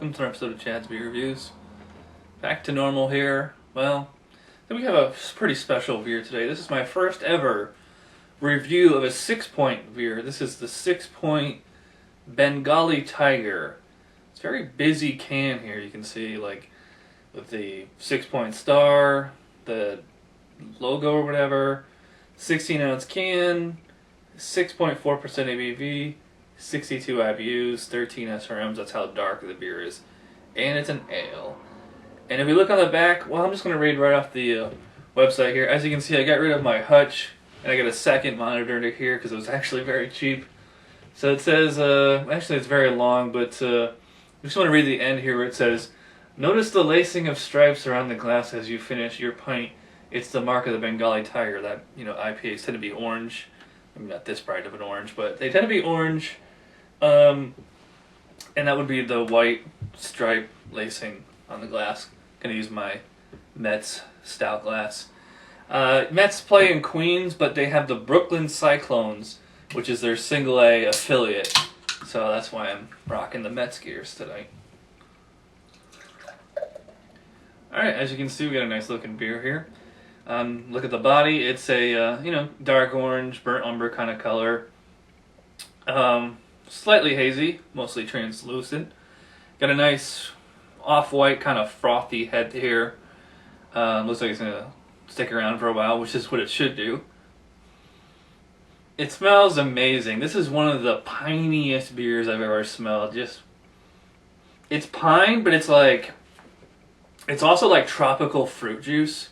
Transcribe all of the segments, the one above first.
welcome to an episode of Chad's Beer Reviews. Back to normal here. Well, then we have a pretty special beer today. This is my first ever review of a Sixpoint beer. This is the Sixpoint Bengali Tiger. It's a very busy can here. You can see, like, with the Sixpoint star, the logo or whatever, 16-ounce can, 6.4% ABV, 62 IBUs, 13 SRMs. That's how dark the beer is. And it's an ale. And if we look on the back, well, I'm just going to read right off the website here. As you can see, I got rid of my hutch, and I got a second monitor here because it was actually very cheap. So it says, actually it's very long, but I just want to read the end here where it says, "Notice the lacing of stripes around the glass as you finish your pint. It's the mark of the Bengali Tiger." That, you know, IPAs tend to be orange. I mean, not this bright of an orange, but they tend to be orange. And that would be the white stripe lacing on the glass. Gonna use my Mets stout glass. Mets play in Queens, but they have the Brooklyn Cyclones, which is their single A affiliate. So that's why I'm rocking the Mets gears tonight. Alright, as you can see, we got a nice looking beer here. Look at the body. It's a, you know, dark orange, burnt umber kind of color. Slightly hazy, mostly translucent. Got a nice off-white kind of frothy head here. Looks like it's going to stick around for a while, which is what it should do. It smells amazing. This is one of the piniest beers I've ever smelled. It's pine, but it's also like tropical fruit juice.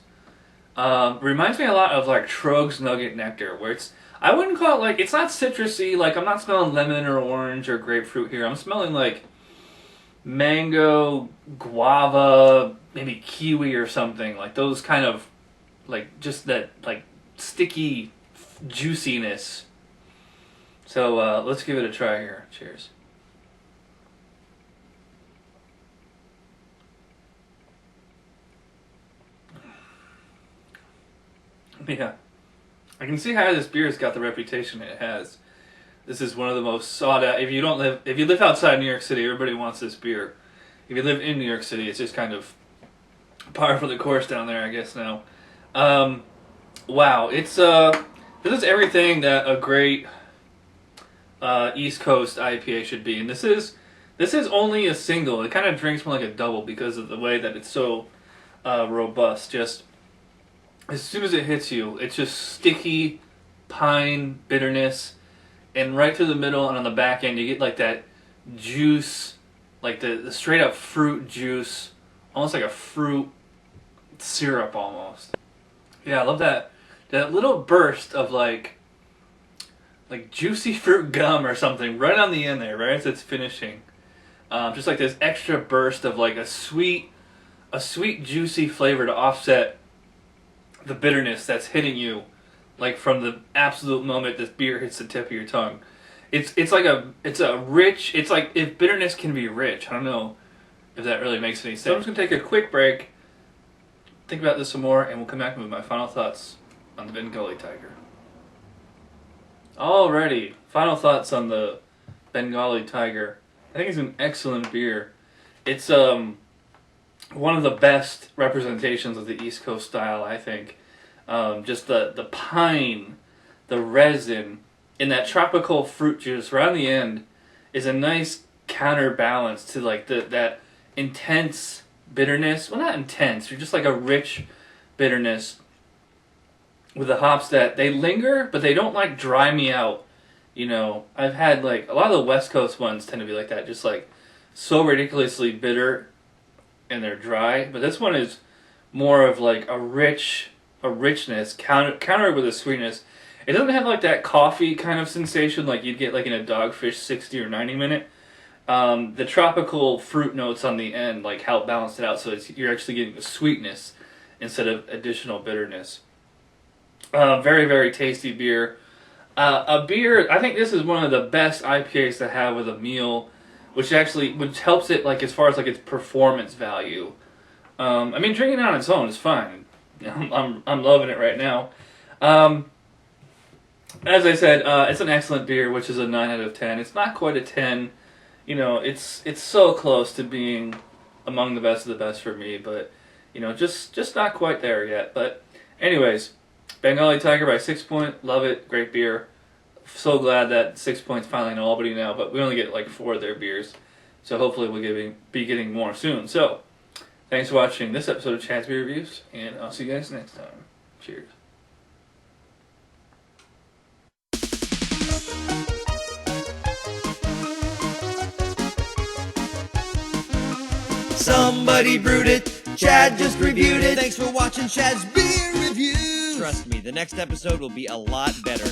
Reminds me a lot of like 𝓑𝓻𝓮𝓀 Nugget Nectar, where I wouldn't call it like, it's not citrusy, like I'm not smelling lemon or orange or grapefruit here. I'm smelling like mango, guava, maybe kiwi or something, like those kind of, like just that like sticky juiciness. So let's give it a try here. Cheers. Yeah, I can see how this beer's got the reputation it has. This is one of the most sought out. If you live outside New York City, everybody wants this beer. If you live in New York City, it's just kind of par for the course down there, I guess now. Wow, it's this is everything that a great East Coast IPA should be, and this is only a single. It kind of drinks more like a double because of the way that it's so robust. Just as soon as it hits you, it's just sticky pine bitterness, and right through the middle and on the back end, you get like that juice, like the straight up fruit juice, almost like a fruit syrup almost. Yeah, I love that little burst of like juicy fruit gum or something right on the end there, right as it's finishing. Just like this extra burst of like a sweet juicy flavor to offset the bitterness that's hitting you, like from the absolute moment this beer hits the tip of your tongue. It's like if bitterness can be rich. I don't know if that really makes any sense. So I'm just gonna take a quick break, think about this some more, and we'll come back with my final thoughts on the Bengali Tiger. Alrighty, final thoughts on the Bengali Tiger. I think it's an excellent beer. It's one of the best representations of the East Coast style, I think. Just the pine, the resin, and that tropical fruit juice right on the end is a nice counterbalance to like that intense bitterness. Well, not intense, you're just like a rich bitterness with the hops that they linger, but they don't like dry me out. You know, I've had like a lot of the West Coast ones tend to be like that, just like so ridiculously bitter and they're dry, but this one is more of like a richness countered with a sweetness. It doesn't have like that coffee kind of sensation like you'd get like in a Dogfish 60 or 90 minute. The tropical fruit notes on the end like help balance it out, so you're actually getting the sweetness instead of additional bitterness. Very, very tasty beer. A beer, I think this is one of the best IPAs to have with a meal, which helps it like as far as like its performance value. I mean, drinking it on its own is fine. I'm loving it right now. As I said, it's an excellent beer, which is a 9 out of 10. It's not quite a 10 you know, it's so close to being among the best of the best for me, but you know, just not quite there yet. But anyways, Bengali Tiger by Sixpoint, love it, great beer. So glad that Sixpoint's finally in Albany now, but we only get like 4 of their beers, so hopefully we'll be getting more soon. So thanks for watching this episode of Chad's Beer Reviews, and I'll see you guys next time. Cheers. Somebody brewed it, Chad just reviewed it. Thanks for watching Chad's Beer Reviews. Trust me, the next episode will be a lot better.